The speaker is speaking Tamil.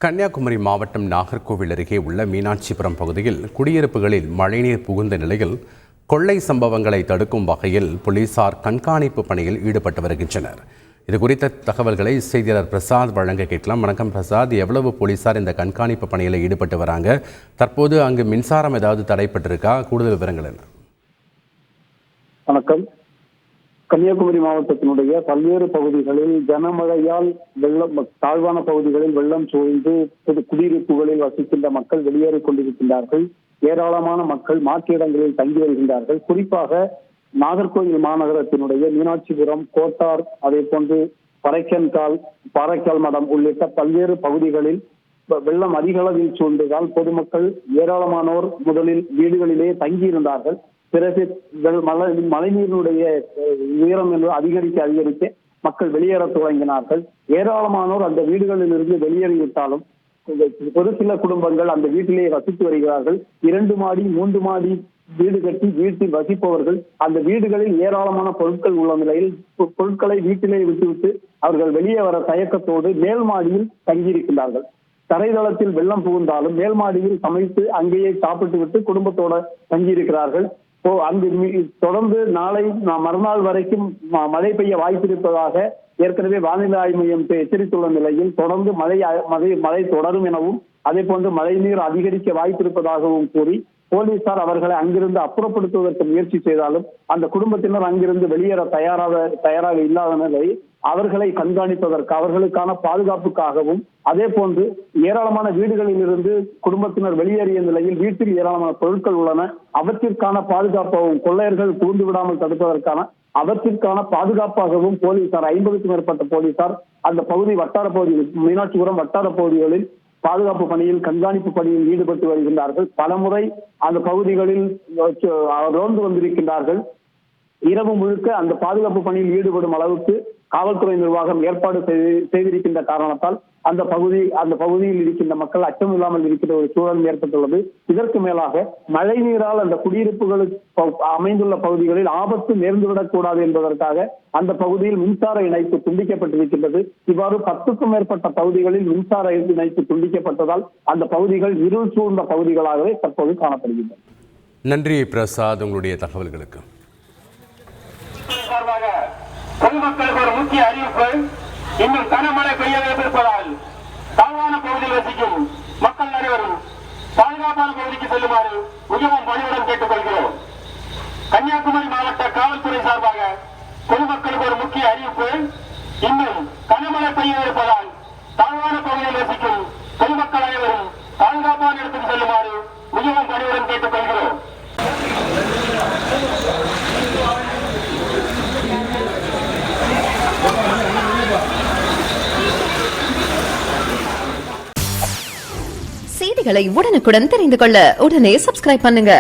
கன்னியாகுமரி மாவட்டம் நாகர்கோவில் அருகே உள்ள மீனாட்சிபுரம் பகுதியில் குடியிருப்புகளில் மழைநீர் புகுந்த நிலையில் கொள்ளை சம்பவங்களை தடுக்கும் வகையில் போலீசார் கண்காணிப்பு பணியில் ஈடுபட்டு வருகின்றனர். இது குறித்த தகவல்களை செய்தியாளர் பிரசாத் வழங்க கேட்கலாம். வணக்கம் பிரசாத், எவ்வளவு போலீசார் இந்த கண்காணிப்பு பணியில் ஈடுபட்டு வராங்க? தற்போது அங்கு மின்சாரம் ஏதாவது தடைப்பட்டிருக்கா? கூடுதல் விவரங்கள் என்ன? வணக்கம். கன்னியாகுமரி மாவட்டத்தினுடைய பல்வேறு பகுதிகளில் கனமழையால் வெள்ளம், தாழ்வான பகுதிகளில் வெள்ளம் சூழ்ந்து குடியிருப்புகளில் வசிக்கின்ற மக்கள் வெளியேறிக் கொண்டிருக்கின்றார்கள். ஏராளமான மக்கள் மாற்று இடங்களில் தங்கி வருகின்றார்கள். குறிப்பாக நாகர்கோவில் மாநகரத்தினுடைய மீனாட்சிபுரம், கோட்டார், அதே போன்று பாறைக்கால் மடம் உள்ளிட்ட பல்வேறு பகுதிகளில் வெள்ளம் அதிக அளவில் சூழ்ந்ததால் பொதுமக்கள் ஏராளமானோர் முதலில் வீடுகளிலே தங்கியிருந்தார்கள். பிறகு மழைநீரினுடைய உயரம் என்று அதிகரிக்க மக்கள் வெளியேற தொடங்கினார்கள். ஏராளமானோர் அந்த வீடுகளில் இருந்து வெளியேறிவிட்டாலும் ஒரு சில குடும்பங்கள் அந்த வீட்டிலே வசித்து வருகிறார்கள். 2 மாடி 3 மாடி வீடு கட்டி வீட்டில் வசிப்பவர்கள் அந்த வீடுகளில் ஏராளமான பொருட்கள் உள்ள நிலையில் பொருட்களை வீட்டிலே விட்டுவிட்டு அவர்கள் வெளியே வர தயக்கத்தோடு மேல் மாடியில் தங்கியிருக்கிறார்கள். தரைதளத்தில் வெள்ளம் புகுந்தாலும் மேல் மாடியில் சமைத்து அங்கேயே சாப்பிட்டு விட்டு குடும்பத்தோட தங்கியிருக்கிறார்கள். அங்கு தொடர்ந்து நாளை மறுநாள் வரைக்கும் மழை பெய்ய வாய்ப்பிருப்பதாக ஏற்கனவே வானிலை ஆய்வு மையம் எச்சரித்துள்ள நிலையில் தொடர்ந்து மழை தொடரும் எனவும் அதே போன்று மழை நீர் அதிகரிக்க வாய்ப்பிருப்பதாகவும் கூறி போலீசார் அவர்களை அங்கிருந்து அப்புறப்படுத்துவதற்கு முயற்சி செய்தாலும் அந்த குடும்பத்தினர் அங்கிருந்து வெளியேற தயாராக இல்லாத நிலையில் அவர்களை கண்காணிப்பதற்கு, அவர்களுக்கான பாதுகாப்புக்காகவும் அதே போன்று ஏராளமான வீடுகளில் இருந்து குடும்பத்தினர் வெளியேறிய நிலையில் வீட்டில் ஏராளமான பொருட்கள் உள்ளன, அவற்றிற்கான பாதுகாப்பாகவும் கொள்ளையர்கள் புகுந்து விடாமல் தடுப்பதற்கான அவற்றிற்கான பாதுகாப்பாகவும் போலீசார் 50க்கும் மேற்பட்ட போலீசார் அந்த பகுதி வட்டார பகுதியில், மீனாட்சிபுரம் வட்டார பகுதிகளில் பாதுகாப்பு பணியில், கண்காணிப்பு பணியில் ஈடுபட்டு வருகின்றார்கள். பலமுறை அந்த பகுதிகளில் ரோந்து வந்திருக்கின்றார்கள். இரவு முழுக்க அந்த பாதுகாப்பு பணியில் ஈடுபடும் அளவுக்கு காவல்துறை நிர்வாகம் ஏற்பாடு செய்திருக்கின்ற காரணத்தால் அந்த பகுதியில் இருக்கின்ற மக்கள் அச்சம் இல்லாமல் இருக்கிற ஒரு சூழல் ஏற்பட்டுள்ளது. இதற்கு மேலாக மழை நீரால் அந்த குடியிருப்புகளுக்கு அமைந்துள்ள பகுதிகளில் ஆபத்து நேர்ந்துவிடக் கூடாது என்பதற்காக அந்த பகுதியில் மின்சார இணைப்பு துண்டிக்கப்பட்டிருக்கின்றது. இவ்வாறு 10க்கும் மேற்பட்ட பகுதிகளில் மின்சார இணைப்பு துண்டிக்கப்பட்டதால் அந்த பகுதிகள் இருள் சூழ்ந்த பகுதிகளாகவே தற்போது காணப்படுகின்றன. நன்றி பிரசாத், உங்களுடைய தகவல்களுக்கு. பொதுமக்களுக்கு ஒரு முக்கிய அறிவிப்பு. இன்னும் கனமழை பெய்யவிருப்பதால் தாழ்வான பகுதியில் வசிக்கும் மக்கள் அனைவரும் பாதுகாப்பான பகுதிக்கு செல்லுமாறு மிகவும் பணிவுடன் கேட்டுக் கொள்கிறோம். கன்னியாகுமரி மாவட்ட காவல்துறை சார்பாக பொதுமக்களுக்கு ஒரு முக்கிய அறிவிப்பு. இன்னும் கனமழை பெய்யவிருப்பதால் தாழ்வான பகுதியில் வசிக்கும் பொதுமக்கள் அனைவரும் பாதுகாப்பான இடத்துக்கு செல்லுமாறு மிகவும் பணிவுடன் கேட்டுக் கொள்கிறோம். செய்திகளை உடனுக்குடன் தெரிந்து கொள்ள உடனே சப்ஸ்கிரைப் பண்ணுங்க.